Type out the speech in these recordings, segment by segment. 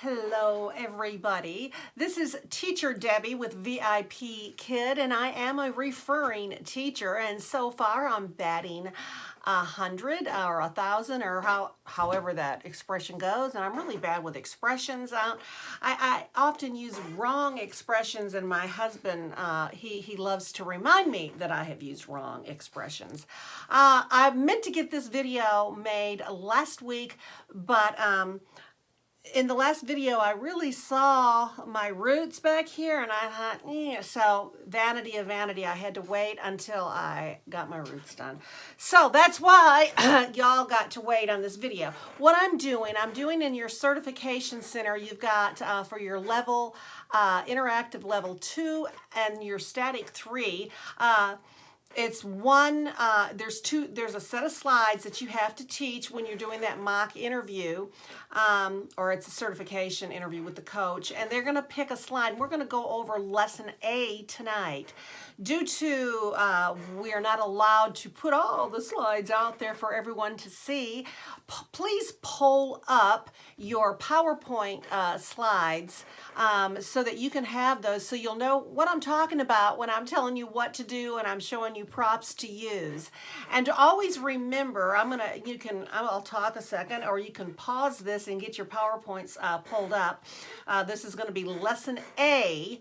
Hello everybody, this is Teacher Debbie with VIPKid, and I am a referring teacher, and so far I'm batting 100 or 1,000 or however that expression goes, and I'm really bad with expressions. I often use wrong expressions, and my husband, he loves to remind me that I have used wrong expressions. I meant to get this video made last week, but in the last video, I really saw my roots back here, and I thought, so vanity of vanity, I had to wait until I got my roots done. So that's why y'all got to wait on this video. What I'm doing in your certification center, you've got for your level, interactive level 2 and your static 3, it's one, there's a set of slides that you have to teach when you're doing that mock interview, or it's a certification interview with the coach, and they're going to pick a slide. We're going to go over lesson A tonight. Due to we are not allowed to put all the slides out there for everyone to see, please pull up your PowerPoint slides so that you can have those, so you'll know what I'm talking about when I'm telling you what to do and I'm showing you props to use. And always remember, I'll talk a second, or you can pause this and get your PowerPoints pulled up. This is going to be lesson A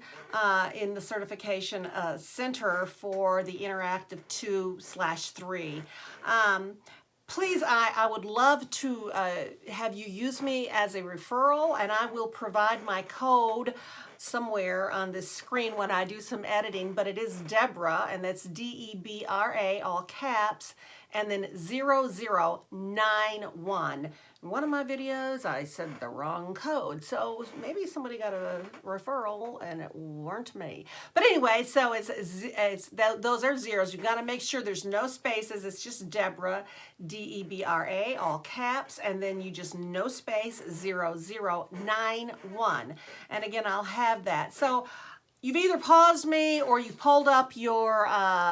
in the certification center for the interactive 2/3. Please, I would love to have you use me as a referral, and I will provide my code somewhere on this screen when I do some editing, but it is Deborah, and that's D-E-B-R-A, all caps, and then 0091. In one of my videos, I said the wrong code, so maybe somebody got a referral and it weren't me. But anyway, so those are zeros. You've got to make sure there's no spaces. It's just Deborah, D-E-B-R-A, all caps, and then you just no space, 0091. And again, I'll have that. So you've either paused me or you've pulled up your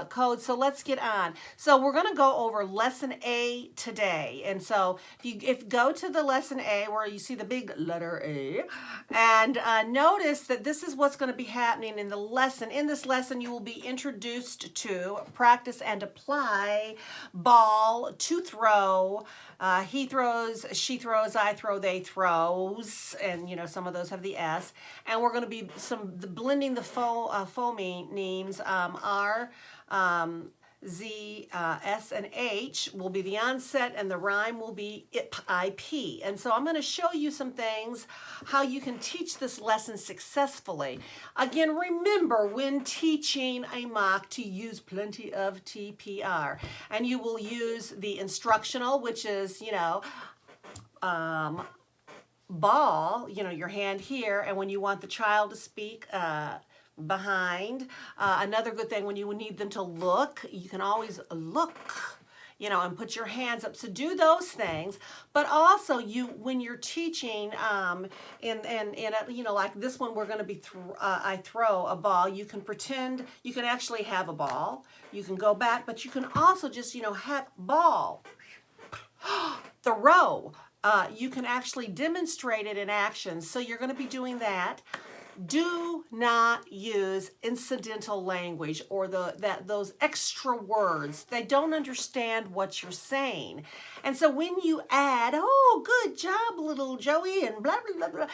code, so let's get on. So we're going to go over lesson A today. And so if you go to the lesson A where you see the big letter A, and notice that this is what's going to be happening in the lesson. In this lesson, you will be introduced to practice and apply ball to throw. He throws, she throws, I throw, they throws, and some of those have the S. And we're going to be blending the phonemes. R, Z, S, and H will be the onset, and the rhyme will be IP. And so I'm going to show you some things, how you can teach this lesson successfully. Again, remember when teaching a mock to use plenty of TPR. And you will use the instructional, which is, ball, your hand here, and when you want the child to speak, behind. Another good thing, when you need them to look, you can always look, and put your hands up. So do those things. But also, when you're teaching, like this one, we're going to be I throw a ball. You can pretend you can actually have a ball. You can go back, but you can also just have ball. Throw. You can actually demonstrate it in action. So you're going to be doing that. Do not use incidental language or those extra words. They don't understand what you're saying. And so when you add, oh, good job, little Joey, and blah, blah, blah, blah,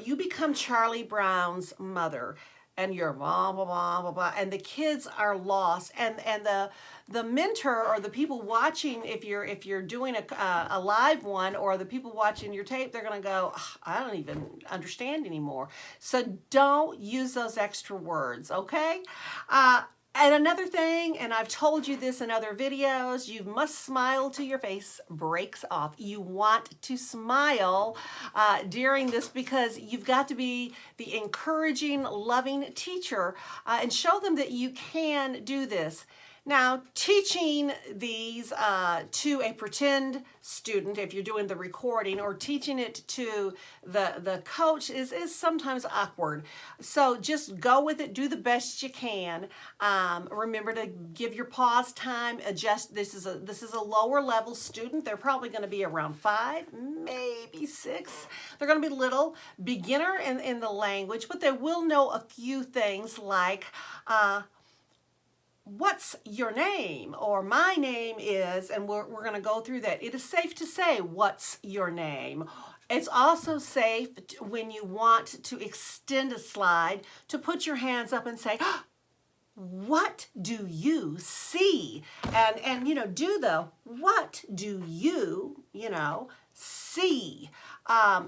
you become Charlie Brown's mother. And you're blah, blah, blah, blah, blah, and the kids are lost. And the mentor or the people watching, if you're doing a live one, or the people watching your tape, they're going to go, I don't even understand anymore. So don't use those extra words, okay? And another thing, and I've told you this in other videos, you must smile till your face breaks off. You want to smile during this, because you've got to be the encouraging, loving teacher and show them that you can do this. Now, teaching these to a pretend student, if you're doing the recording, or teaching it to the coach is sometimes awkward. So just go with it, do the best you can. Remember to give your pause time, adjust. This is a lower level student. They're probably going to be around 5, maybe 6. They're going to be little, beginner in the language, but they will know a few things like, what's your name? Or my name is, and we're going to go through that. It is safe to say, what's your name? It's also safe when you want to extend a slide to put your hands up and say, what do you see? And you know, do the what do you see,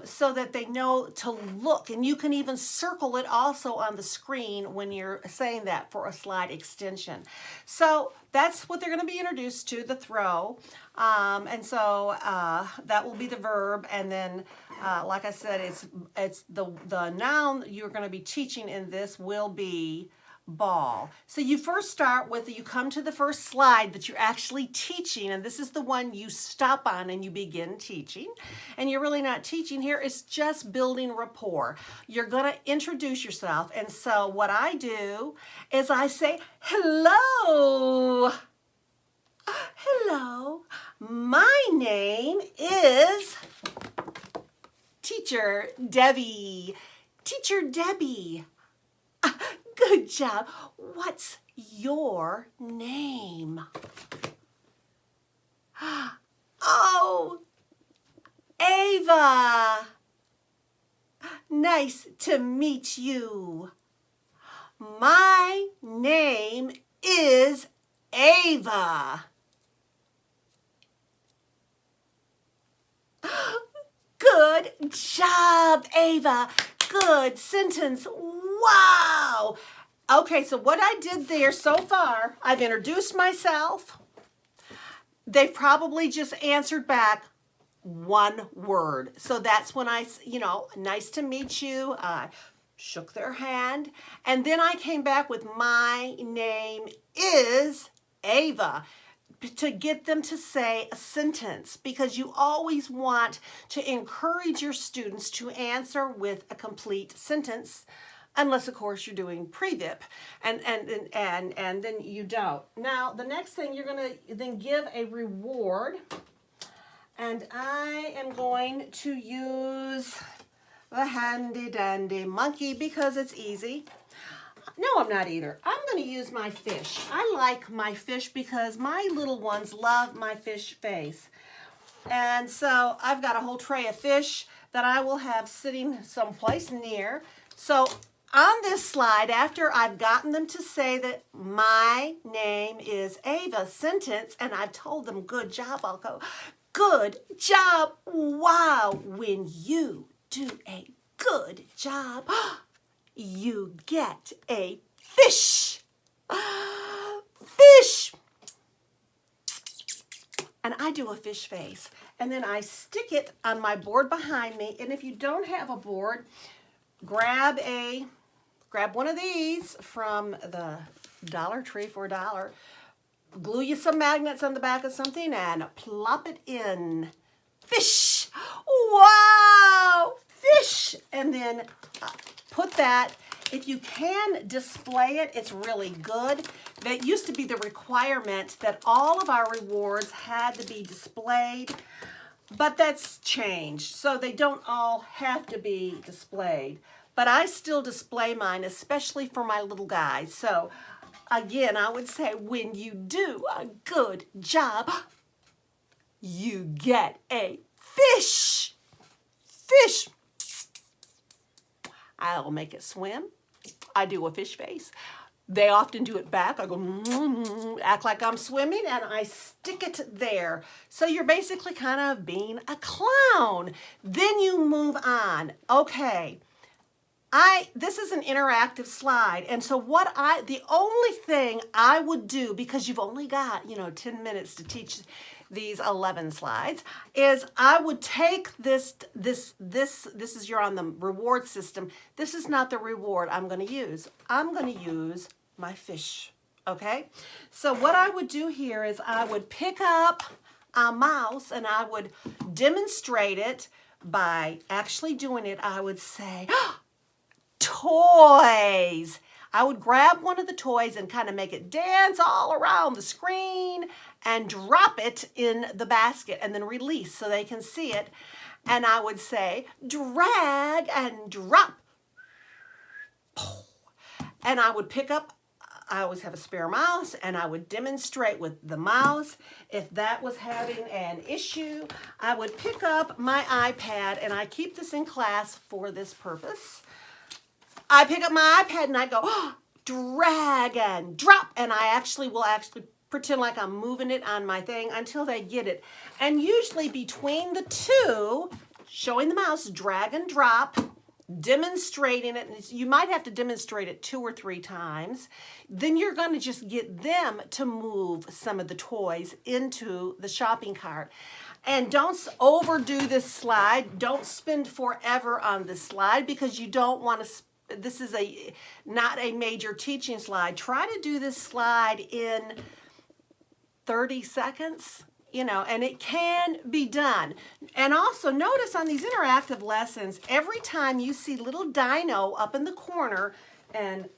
so that they know to look. And you can even circle it also on the screen when you're saying that for a slide extension. So that's what they're going to be introduced to, the throw. And so that will be the verb. And then, like I said, it's the noun you're going to be teaching in this will be ball. So you first start with, you come to the first slide that you're actually teaching, and this is the one you stop on and you begin teaching. And you're really not teaching here, it's just building rapport. You're going to introduce yourself, and so what I do is I say, hello. Hello, my name is Teacher Debbie. Teacher Debbie. Good job. What's your name? Oh, Ava. Nice to meet you. My name is Ava. Good job, Ava. Good sentence. Wow. Okay, so what I did there so far, I've introduced myself. They've probably just answered back one word. So that's when I, nice to meet you. I shook their hand. And then I came back with my name is Ava, to get them to say a sentence, because you always want to encourage your students to answer with a complete sentence, unless of course you're doing pre-VIP, and then you don't. Now the next thing, you're going to then give a reward, and I am going to use the handy dandy monkey because it's easy. No, I'm not either. I'm going to use my fish. I like my fish because my little ones love my fish face. And so I've got a whole tray of fish that I will have sitting someplace near. So on this slide, after I've gotten them to say that my name is Ava sentence, and I've told them good job, I'll go, good job. Wow. When you do a good job, you get a fish. Fish. And I do a fish face. And then I stick it on my board behind me. And if you don't have a board, grab one of these from the Dollar Tree for $1. Glue you some magnets on the back of something and plop it in. Fish. Wow. Fish. And then put that, if you can display it, it's really good. That used to be the requirement that all of our rewards had to be displayed, but that's changed. So they don't all have to be displayed. But I still display mine, especially for my little guys. So again, I would say when you do a good job, you get a fish. Fish. I'll make it swim. I do a fish face. They often do it back. I go, act like I'm swimming, and I stick it there. So you're basically kind of being a clown. Then you move on. Okay. This is an interactive slide. And so the only thing I would do, because you've only got, 10 minutes to teach these 11 slides, is I would take this is, you're on the reward system. This is not the reward I'm going to use. I'm going to use my fish. Okay, so what I would do here is I would pick up a mouse and I would demonstrate it by actually doing it. I would say, toys. I would grab one of the toys and kind of make it dance all around the screen and drop it in the basket and then release so they can see it. And I would say, drag and drop. And I would pick up, I always have a spare mouse, and I would demonstrate with the mouse. If that was having an issue, I would pick up my iPad, and I keep this in class for this purpose. I pick up my iPad and I go, oh, drag and drop, and I will actually pretend like I'm moving it on my thing until they get it. And usually between the two, showing the mouse drag and drop, demonstrating it, and you might have to demonstrate it 2 or 3 times, then you're going to just get them to move some of the toys into the shopping cart. And don't overdo this slide. Don't spend forever on this slide because you don't want to. This is not a major teaching slide. Try to do this slide in 30 seconds. And it can be done. And also notice on these interactive lessons, every time you see little Dino up in the corner, and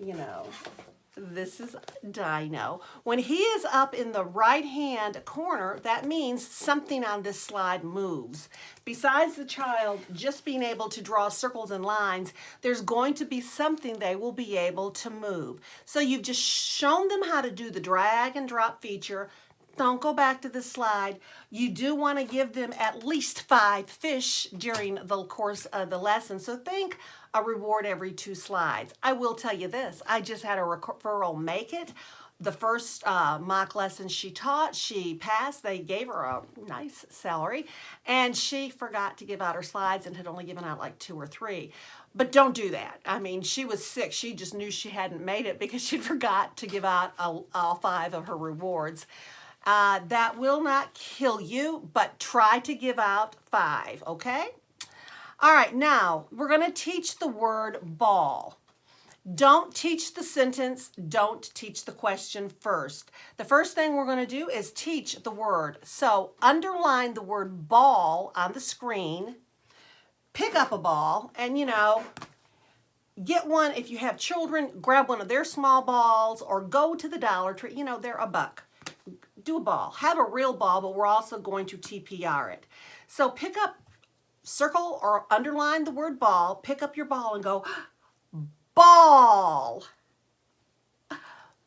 this is Dino. When he is up in the right-hand corner, that means something on this slide moves. Besides the child just being able to draw circles and lines, there's going to be something they will be able to move. So you've just shown them how to do the drag and drop feature. Don't go back to the slide. You do want to give them at least 5 fish during the course of the lesson. So think a reward every 2 slides. I will tell you this. I just had a referral make it. The first mock lesson she taught, she passed. They gave her a nice salary. And she forgot to give out her slides and had only given out like 2 or 3. But don't do that. I mean, she was sick. She just knew she hadn't made it because she forgot to give out all 5 of her rewards. That will not kill you, but try to give out 5, okay? All right, now we're going to teach the word ball. Don't teach the sentence. Don't teach the question first. The first thing we're going to do is teach the word. So underline the word ball on the screen. Pick up a ball and, get one. If you have children, grab one of their small balls or go to the Dollar Tree. They're $1. Do a ball. Have a real ball, but we're also going to TPR it. So pick up, circle or underline the word ball, pick up your ball and go, ball,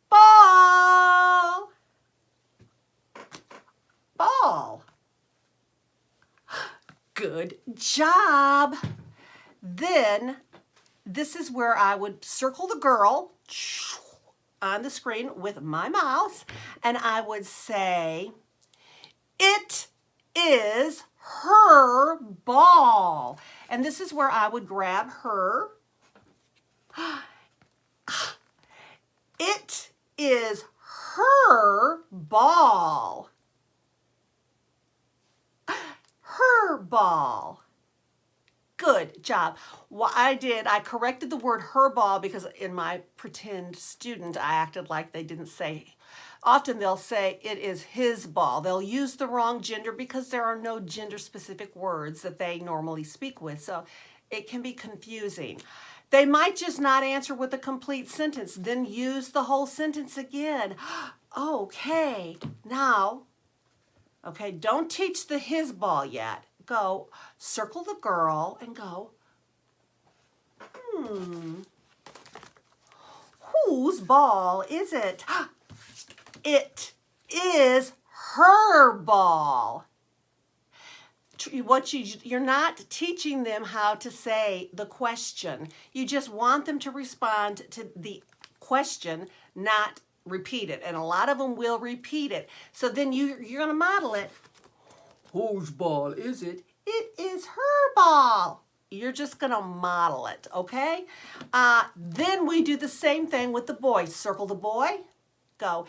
ball, ball. Good job. Then this is where I would circle the girl on the screen with my mouse, and I would say, it is her ball. And this is where I would grab her. It is her ball. Her ball. Good job. What I did, I corrected the word her ball because in my pretend student, I acted like they didn't say. Often they'll say it is his ball. They'll use the wrong gender because there are no gender-specific words that they normally speak with. So it can be confusing. They might just not answer with a complete sentence, then use the whole sentence again. Okay, now, okay, don't teach the his ball yet. Go circle the girl and go, whose ball is it? It is her ball. You're not teaching them how to say the question. You just want them to respond to the question, not repeat it. And a lot of them will repeat it. So then you're going to model it. Whose ball is it? It is her ball. You're just going to model it, okay? Then we do the same thing with the boy. Circle the boy. Go.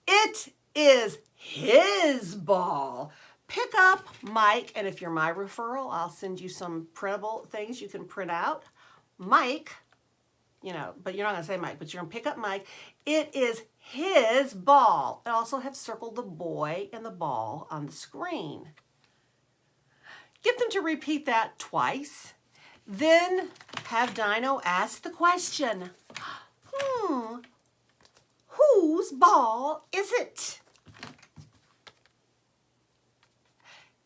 It is his ball. Pick up Mike, and if you're my referral, I'll send you some printable things you can print out. Mike you know, but you're not going to say Mike, but you're going to pick up Mike. It is his ball. I also have circled the boy and the ball on the screen. Get them to repeat that twice. Then have Dino ask the question, whose ball is it?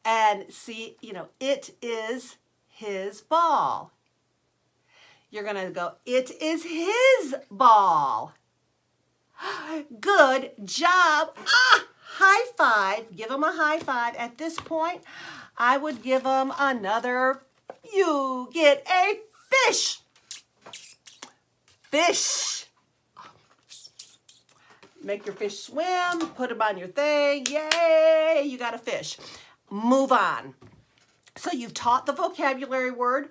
And see, you know, it is his ball. You're going to go, it is his ball. Good job. High five. Give them a high five. At this point, I would give them another, you get a fish. Fish. Make your fish swim. Put them on your thing. Yay, you got a fish. Move on. So you've taught the vocabulary word,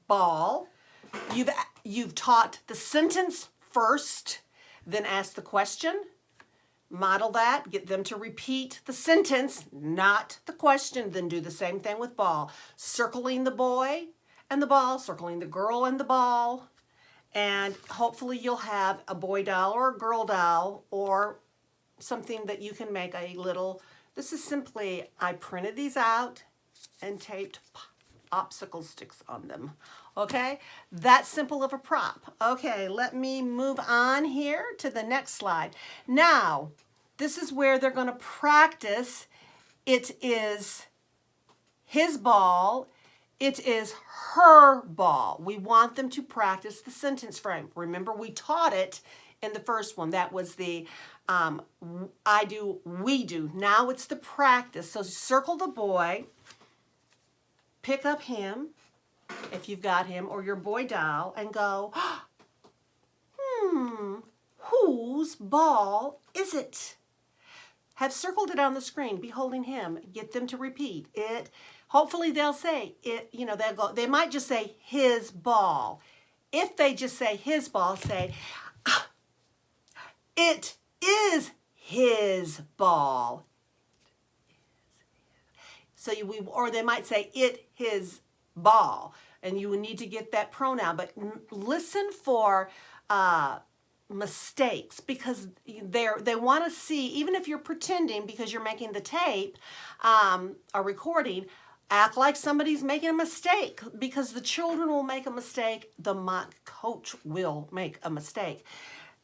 ball. You've taught the sentence first, then ask the question. Model that, get them to repeat the sentence, not the question, then do the same thing with ball. Circling the boy and the ball, circling the girl and the ball, and hopefully you'll have a boy doll or a girl doll or something that you can make a little, this is simply, I printed these out and taped popsicle sticks on them. Okay, that simple of a prop. Okay, let me move on here to the next slide. Now, this is where they're going to practice. It is his ball. It is her ball. We want them to practice the sentence frame. Remember, we taught it in the first one. That was the I do, we do. Now it's the practice. So circle the boy, pick up him, if you've got him, or your boy doll, and go, whose ball is it? Have circled it on the screen, be holding him, get them to repeat it. Hopefully they'll say it, you know, they'll go, they might just say his ball. If they just say his ball, say, it is his ball. So or they might say it his ball, and you would need to get that pronoun, but listen for mistakes, because they want to see, even if you're pretending because you're making the tape, a recording, act like somebody's making a mistake, because the children will make a mistake, the mock coach will make a mistake.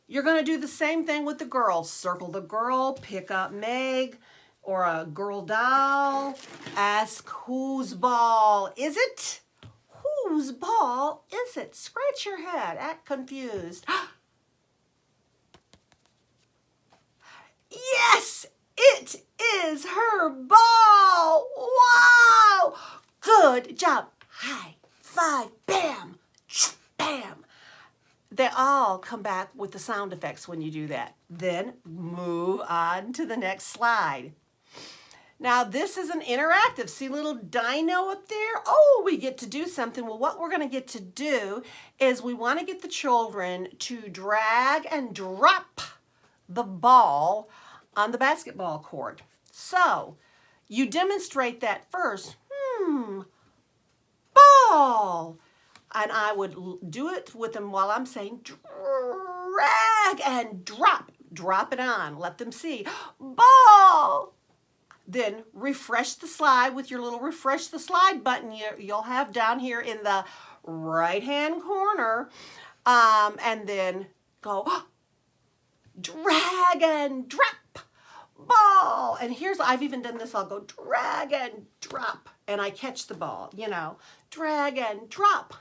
You're going to do the same thing with the girl. Circle the girl, pick up Meg or a girl doll, ask whose ball is it? Whose ball is it? Scratch your head, act confused. Yes, it is her ball. Wow, good job. High five, bam, bam. They all come back with the sound effects when you do that. Then move on to the next slide. Now this is an interactive. See little dino up there? Oh, we get to do something. Well, what we're going to get to do is we want to get the children to drag and drop the ball on the basketball court. So you demonstrate that first. Ball. And I would do it with them while I'm saying drag and drop. Drop it on. Let them see. Ball. Then refresh the slide with your little refresh the slide button you'll have down here in the right-hand corner. And then go drag and drop. Ball. And here's, I've even done this. I'll go drag and drop. And I catch the ball, you know. Drag and drop.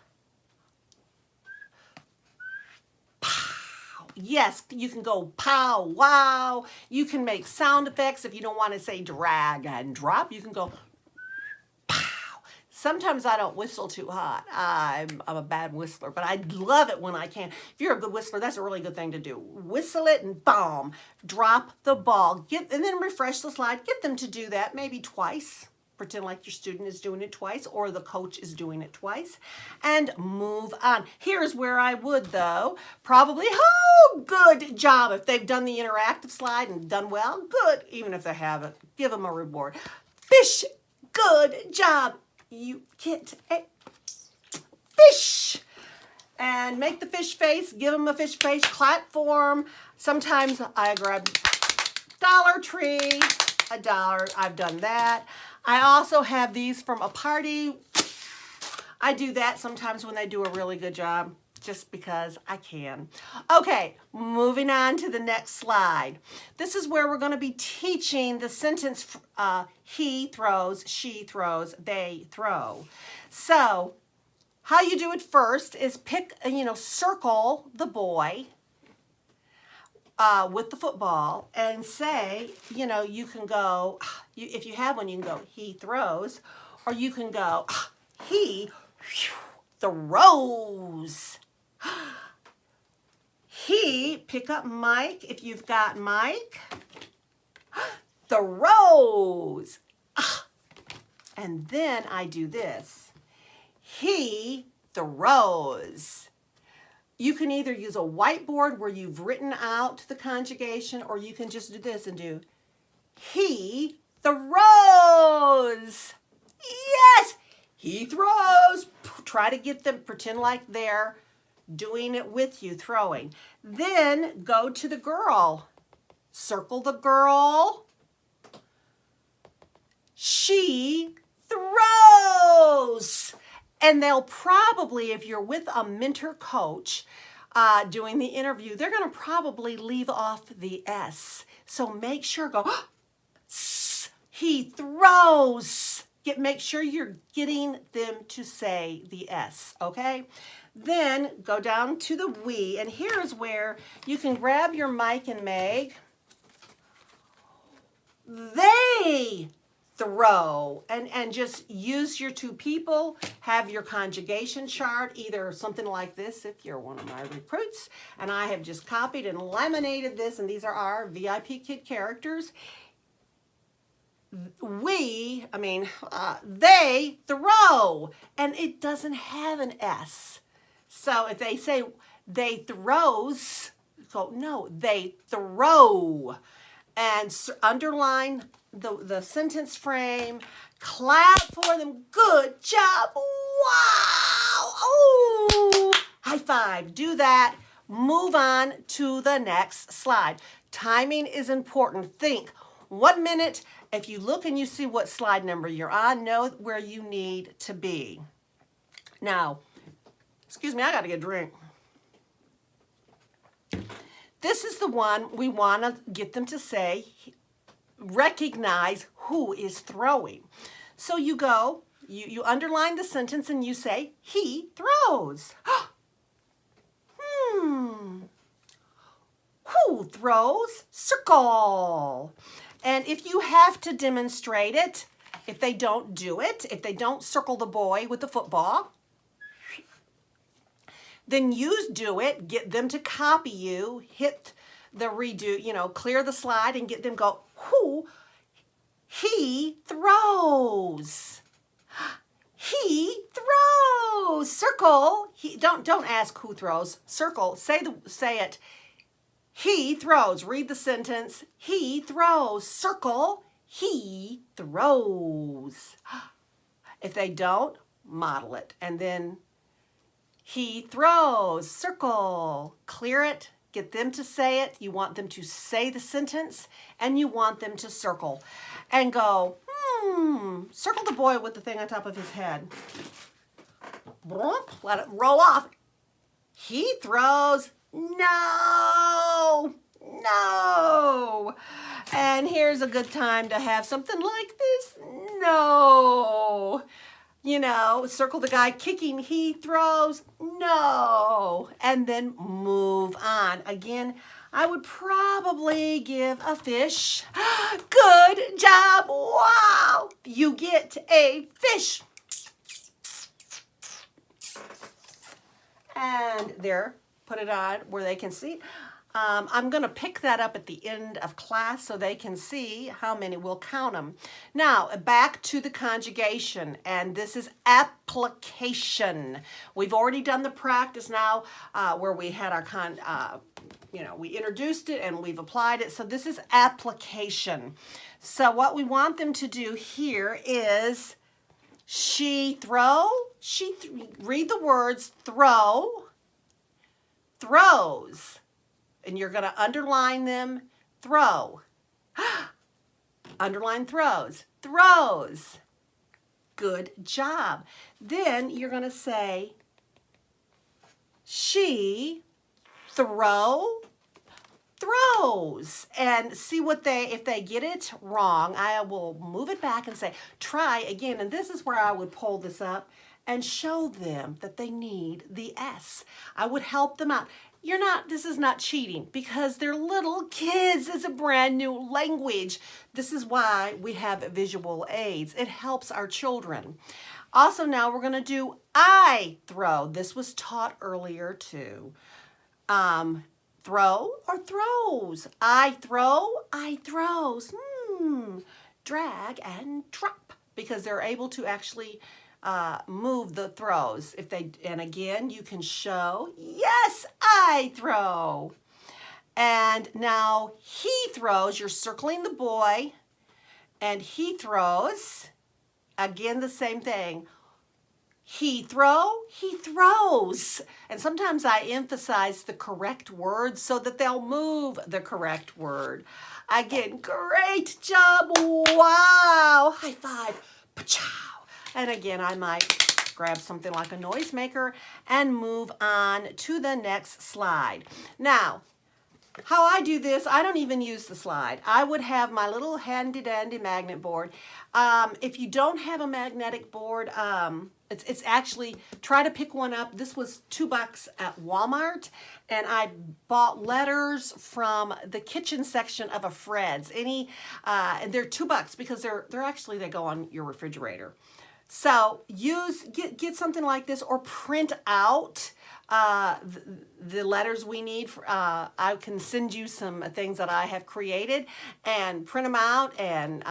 Yes, you can go pow, wow. You can make sound effects. If you don't want to say drag and drop, you can go pow. Sometimes I don't whistle too hot. I'm a bad whistler, but I love it when I can. If you're a good whistler, that's a really good thing to do. Whistle it and boom, drop the ball. And then refresh the slide. Get them to do that maybe twice. Pretend like your student is doing it twice or the coach is doing it twice, and move on. Here's where I would, though, probably, oh, good job. If they've done the interactive slide and done well, good. Even if they haven't, give them a reward. Fish, good job. You get a fish. And make the fish face, give them a fish face, clap for them. Sometimes I grab Dollar Tree, $1. I've done that. I also have these from a party. I do that sometimes when they do a really good job, just because I can. Okay, moving on to the next slide. This is where we're going to be teaching the sentence he throws, she throws, they throw. So how you do it first is pick, circle the boy with the football and say, you can go, if you have one, you can go, he throws, or you can go, he throws. He, pick up Mike, if you've got Mike, throws. And then I do this. He throws. You can either use a whiteboard where you've written out the conjugation, or you can just do this and do he throws. Yes, he throws. Try to get them, pretend like they're doing it with you, throwing. Then go to the girl. Circle the girl. She throws. And they'll probably, if you're with a mentor coach doing the interview, they're going to probably leave off the S. So make sure, go, he throws. Make sure you're getting them to say the S, okay? Then go down to the we, and here's where you can grab your Mike and Meg. They throw, and just use your two people, have your conjugation chart, either something like this if you're one of my recruits, and I have just copied and laminated this, and these are our VIPKid characters. They throw, and it doesn't have an S. So if they say they throws, go, no, they throw. And underline the sentence frame, clap for them, good job, wow, oh, high five, do that, move on to the next slide. Timing is important. Think, 1 minute, if you look and you see what slide number you're on, know where you need to be. Now, excuse me, I gotta get a drink. This is the one we want to get them to say, recognize who is throwing. So you go, you underline the sentence and you say, he throws. Who throws? Circle. And if you have to demonstrate it, if they don't do it, if they don't circle the boy with the football, then you do it, get them to copy you, hit the redo, clear the slide and get them go, who? He throws. He throws. Circle. Don't ask who throws. Circle. Say it. He throws. Read the sentence. He throws. Circle. He throws. If they don't, model it. And then he throws, circle, clear it, get them to say it. You want them to say the sentence, and you want them to circle. And go, circle the boy with the thing on top of his head. Let it roll off. He throws, no. And here's a good time to have something like this, no. Circle the guy kicking, he throws, no. And then move on. Again, I would probably give a fish, good job, wow. You get a fish. And there, put it on where they can see. I'm going to pick that up at the end of class so they can see how many. We'll count them. Now, back to the conjugation, and this is application. We've already done the practice now where we had our, we introduced it and we've applied it. So this is application. So what we want them to do here is read the words throw, throws. And you're going to underline them, throw. Underline throws, throws. Good job. Then you're going to say, she throws. And see what if they get it wrong, I will move it back and say, try again. And this is where I would pull this up and show them that they need the S. I would help them out. This is not cheating because they're little kids. It's a brand new language. This is why we have visual aids. It helps our children. Also, now we're going to do I throw. This was taught earlier too. Throw or throws. I throws. Drag and drop, because they're able to actually move the throws. And again, you can show, yes, I throw. And now he throws. You're circling the boy, and he throws. Again, the same thing. He throws. And sometimes I emphasize the correct word so that they'll move the correct word. Again, great job. Wow. High five. Pachow. And again, I might grab something like a noisemaker and move on to the next slide. Now, how I do this, I don't even use the slide. I would have my little handy-dandy magnet board. If you don't have a magnetic board, it's actually, try to pick one up. This was $2 at Walmart, and I bought letters from the kitchen section of a Fred's. And they're $2 because they go on your refrigerator. So get something like this, or print out the letters we need. I can send you some things that I have created, and print them out and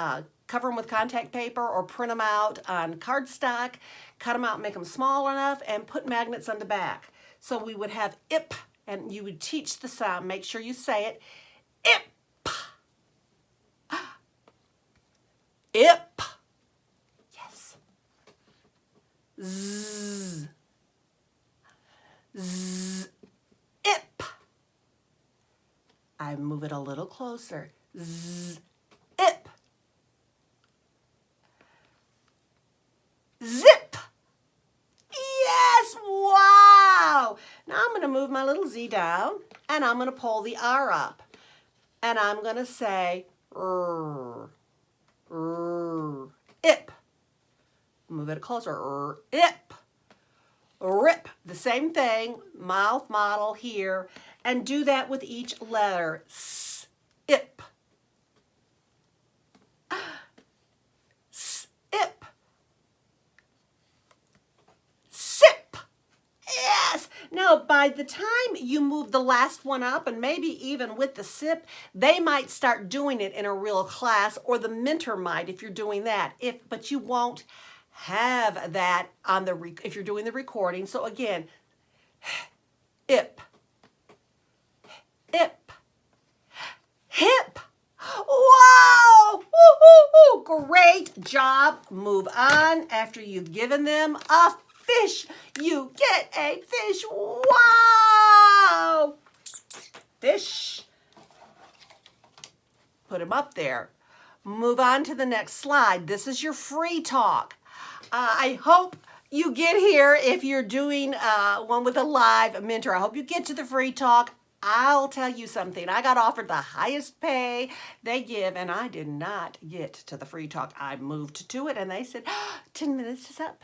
cover them with contact paper, or print them out on cardstock, cut them out, make them small enough, and put magnets on the back. So we would have ip, and you would teach the sound. Make sure you say it. Ip. Ip. Yes. Z. Z. Ip. I move it a little closer. Z. Ip. Zip. Yes, wow. Now I'm going to move my little Z down, and I'm going to pull the R up. And I'm going to say, ip. Move it closer, ip. Rip. The same thing, mouth model here, and do that with each letter. S, ip. Ip. Sip. Yes. Now, by the time you move the last one up, and maybe even with the sip, they might start doing it in a real class, or the mentor might if you're doing that. But you won't have that on if you're doing the recording. So again, ip, ip, hip. Wow! Woo, woo, woo. Great job. Move on. After you've given them a fish, you get a fish. Wow! Fish. Put him up there. Move on to the next slide. This is your free talk. I hope you get here if you're doing one with a live mentor. I hope you get to the free talk. I'll tell you something. I got offered the highest pay they give, and I did not get to the free talk. I moved to it, and they said, 10 minutes is up.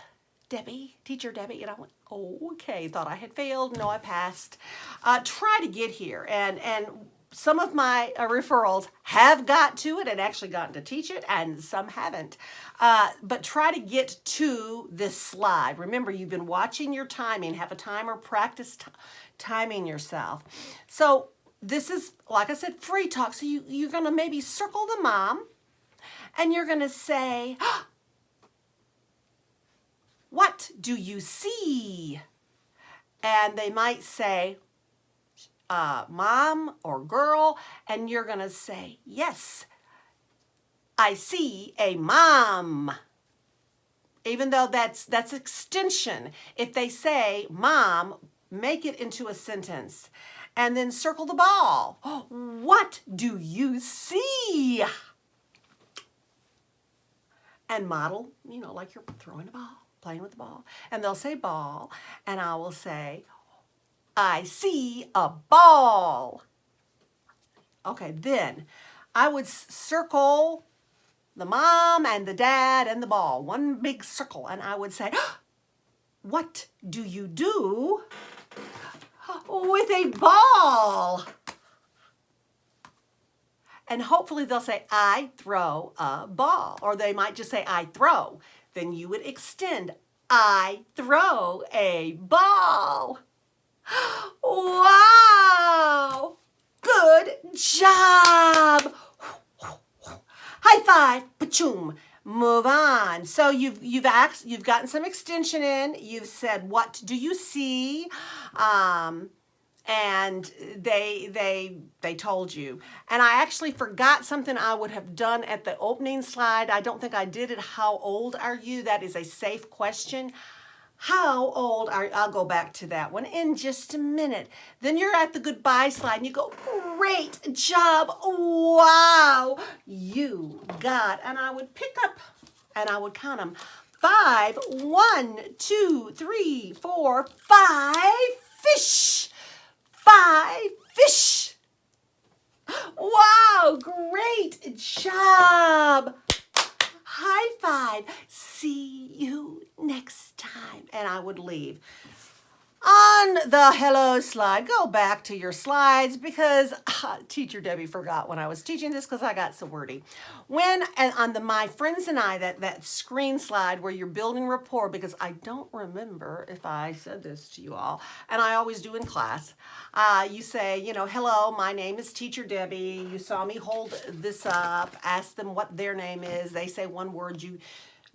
Debbie, teacher Debbie. And I went, oh, okay. Thought I had failed. No, I passed. Try to get here. And some of my referrals have got to it and actually gotten to teach it, and some haven't. But try to get to this slide. Remember, you've been watching your timing. Have a timer. Practice timing yourself. So this is, like I said, free talk. So you're going to maybe circle the mom, and you're going to say, what do you see? And they might say, mom or girl, and you're going to say, yes, I see a mom. Even though that's extension. If they say mom, make it into a sentence, and then circle the ball. What do you see? And model, like you're throwing a ball, playing with the ball. And they'll say ball, and I will say, I see a ball. Okay, then I would circle the mom and the dad and the ball, one big circle, and I would say, what do you do with a ball? And hopefully they'll say, I throw a ball. Or they might just say, I throw. Then you would extend, I throw a ball. Wow! Good job! High five, pachoom. Move on. So you've gotten some extension in. You've said, what do you see? And they told you. And I actually forgot something I would have done at the opening slide. I don't think I did it. How old are you? That is a safe question. How old are you? I'll go back to that one in just a minute. Then you're at the goodbye slide and you go, great job. Wow, you got. And I would pick up and I would count them. 5, 1, 2, 3, 4, 5 fish. 5 fish. Wow, great job. High five. See you next time. And I would leave. On the hello slide, go back to your slides because Teacher Debbie forgot when I was teaching this because I got so wordy. And on the My Friends and I, that screen slide where you're building rapport, because I don't remember if I said this to you all, and I always do in class, you say, hello, my name is Teacher Debbie. You saw me hold this up, ask them what their name is. They say one word,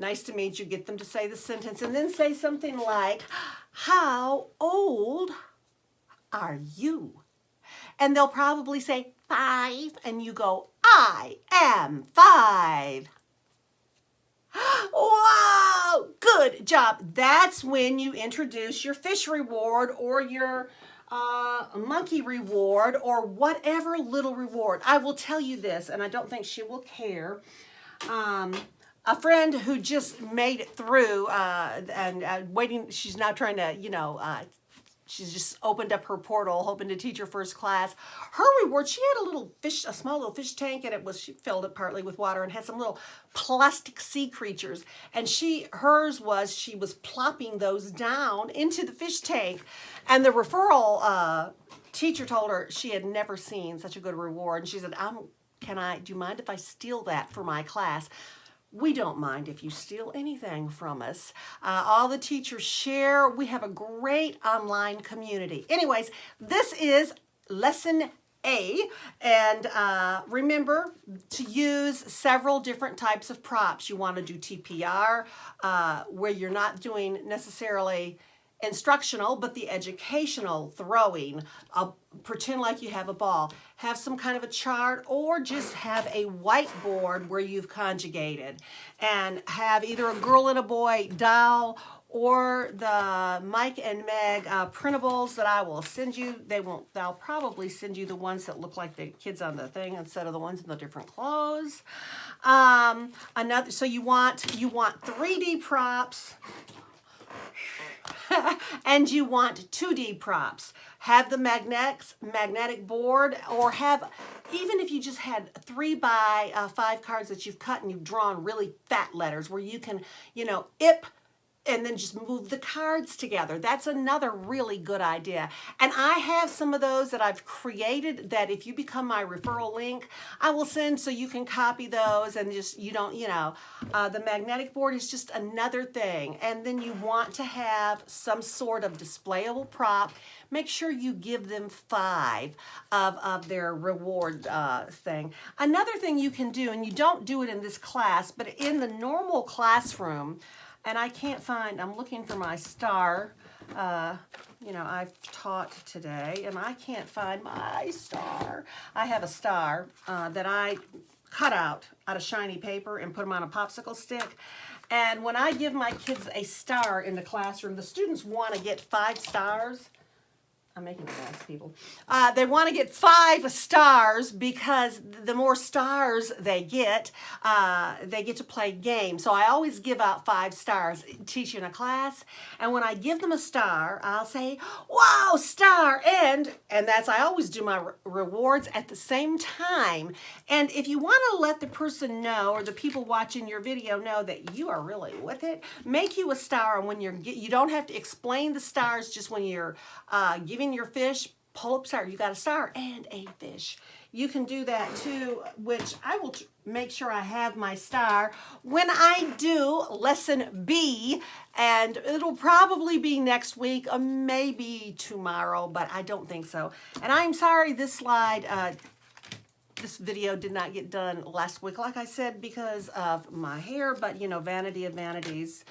nice to meet you, get them to say the sentence, and then say something like, how old are you? And they'll probably say 5, and you go, I am 5. Wow, good job. That's when you introduce your fish reward or your monkey reward or whatever little reward. I will tell you this, and I don't think she will care. A friend who just made it through and waiting, she's now trying to, she's just opened up her portal, hoping to teach her first class. Her reward, she had a small little fish tank, and she filled it partly with water and had some little plastic sea creatures. And hers was, she was plopping those down into the fish tank. And the referral teacher told her she had never seen such a good reward. And she said, do you mind if I steal that for my class? We don't mind if you steal anything from us. All the teachers share. We have a great online community. Anyways, this is lesson A. And remember to use several different types of props. You want to do TPR, where you're not doing necessarily instructional, but the educational throwing. Pretend like you have a ball. Have some kind of a chart, or just have a whiteboard where you've conjugated, and have either a girl and a boy doll or the Mike and Meg printables that I will send you. They'll probably send you the ones that look like the kids on the thing instead of the ones in the different clothes. So you want 3D props. And you want 2D props. Have the magnetic board, or even if you just had 3 by 5 cards that you've cut and you've drawn really fat letters where you can, ip and then just move the cards together. That's another really good idea. And I have some of those that I've created that if you become my referral link, I will send so you can copy those and just, the magnetic board is just another thing. And then you want to have some sort of displayable prop. Make sure you give them 5 of their reward thing. Another thing you can do, and you don't do it in this class, but in the normal classroom, and I can't find, I'm looking for my star. I've taught today, and I can't find my star. I have a star that I cut out of shiny paper and put them on a popsicle stick. And when I give my kids a star in the classroom, the students want to get 5 stars. I'm making a mess, people. They want to get 5 stars because the more stars they get to play games. So I always give out 5 stars teaching a class. And when I give them a star, I'll say, wow, star. And I always do my rewards at the same time. And if you want to let the person know, or the people watching your video know that you are really with it, make you a star. And when you don't have to explain the stars, just when you're giving your fish, pull up star, you got a star and a fish. You can do that too, which I will make sure I have my star when I do lesson B, and it'll probably be next week, or maybe tomorrow, but I don't think so. And I'm sorry this slide, this video did not get done last week, like I said, because of my hair, but you know, vanity of vanities.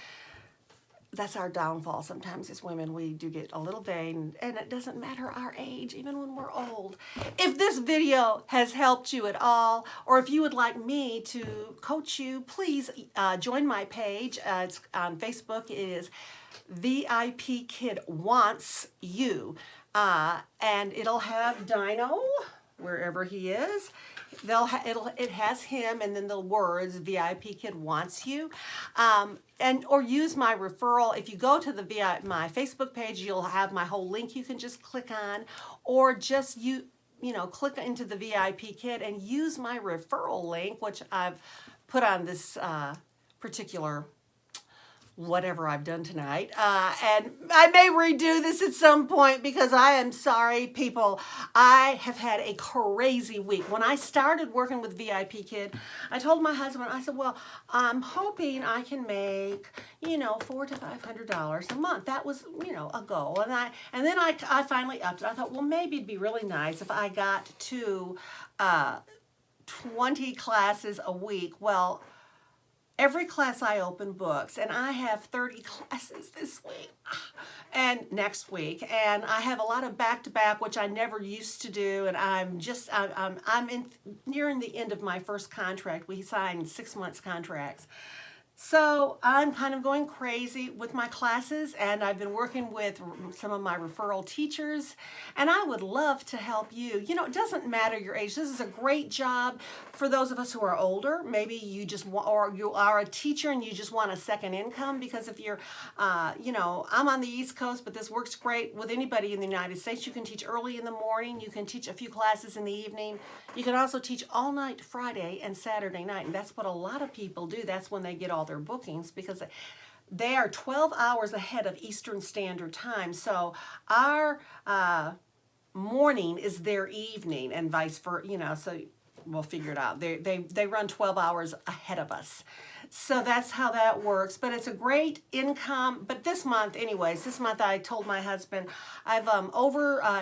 That's our downfall sometimes as women. We do get a little vain, and it doesn't matter our age, even when we're old. If this video has helped you at all, or if you would like me to coach you, please join my page. It's on Facebook. It is VIPKid Wants You. And it'll have Dino, wherever he is. It has him, and then the words VIPKid Wants You, or use my referral. If you go to my Facebook page, you'll have my whole link you can just click on, or just click into the VIPKid and use my referral link, which I've put on this particular whatever I've done tonight. And I may redo this at some point because I am sorry, people. I have had a crazy week. When I started working with VIPKid, I told my husband, I said, well, I'm hoping I can make, $400 to $500 a month. That was, a goal. And then I finally upped it. I thought, well, maybe it'd be really nice if I got to 20 classes a week. Well, every class I open books, and I have 30 classes this week and next week, and I have a lot of back-to-back, which I never used to do, and I'm nearing the end of my first contract. We signed 6 months contracts. So I'm kind of going crazy with my classes, and I've been working with some of my referral teachers, and I would love to help you. It doesn't matter your age. This is a great job for those of us who are older. Maybe you just want, or you are a teacher and you just want a second income, because if you're, I'm on the East Coast, but this works great with anybody in the United States. You can teach early in the morning. You can teach a few classes in the evening. You can also teach all night Friday and Saturday night, and that's what a lot of people do. That's when they get all their bookings, because they are 12 hours ahead of Eastern Standard Time. So our morning is their evening, and vice versa. So we'll figure it out. They run 12 hours ahead of us. So that's how that works. But it's a great income. But this month, this month I told my husband I've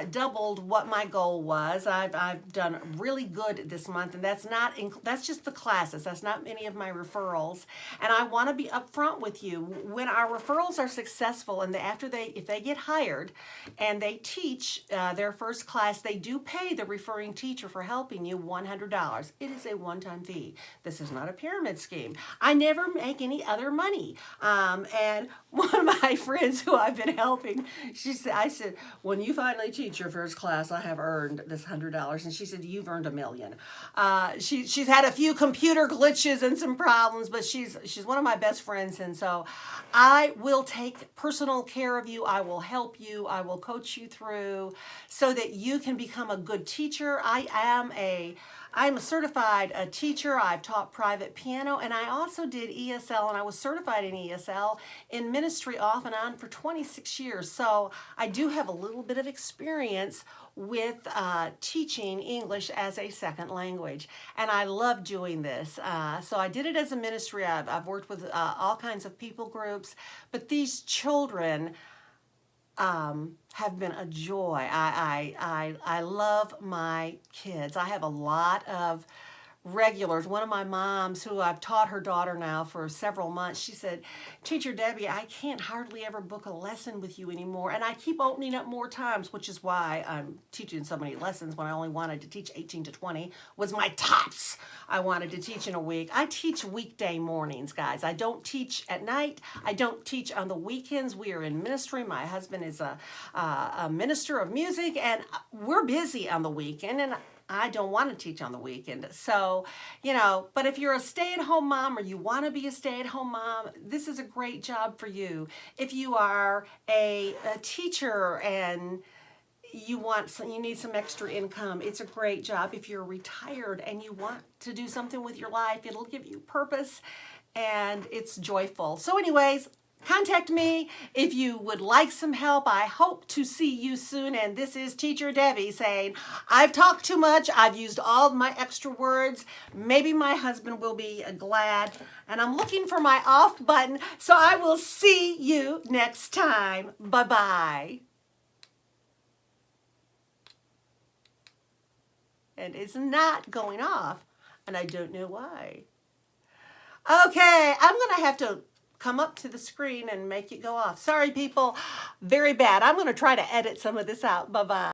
doubled what my goal was. I've done really good this month, and that's just the classes. That's not any of my referrals. And I want to be upfront with you. When our referrals are successful, and if they get hired and they teach their first class, they do pay the referring teacher for helping you $100. It is a one-time fee. This is not a pyramid scheme. I never make any other money. And one of my friends who I've been helping, I said, when you finally teach your first class, I have earned this $100. And she said, you've earned $1 million. She's had a few computer glitches and some problems, but she's one of my best friends. And so I will take personal care of you. I will help you. I will coach you through so that you can become a good teacher. I'm a certified teacher. I've taught private piano, and I also did ESL, and I was certified in ESL in ministry off and on for 26 years. So I do have a little bit of experience with teaching English as a second language, and I love doing this. So I did it as a ministry. I've worked with all kinds of people groups, but these children have been a joy. I love my kids. I have a lot of regulars. One of my moms, who I've taught her daughter now for several months, she said, Teacher Debbie, I can't hardly ever book a lesson with you anymore. And I keep opening up more times, which is why I'm teaching so many lessons when I only wanted to teach 18 to 20 was my tops I wanted to teach in a week. I teach weekday mornings, guys. I don't teach at night. I don't teach on the weekends. We are in ministry. My husband is a minister of music, and we're busy on the weekend, and I don't want to teach on the weekend. So, but if you're a stay-at-home mom or you want to be a stay-at-home mom, this is a great job for you. If you are a teacher and you need some extra income, it's a great job. If you're retired and you want to do something with your life, it'll give you purpose and it's joyful. So anyways, contact me if you would like some help. I hope to see you soon. And this is Teacher Debbie saying, I've talked too much. I've used all my extra words. Maybe my husband will be glad. And I'm looking for my off button. So I will see you next time. Bye-bye. And it's not going off. And I don't know why. Okay, I'm going to have to come up to the screen and make it go off. Sorry, people. Very bad. I'm going to try to edit some of this out. Bye-bye.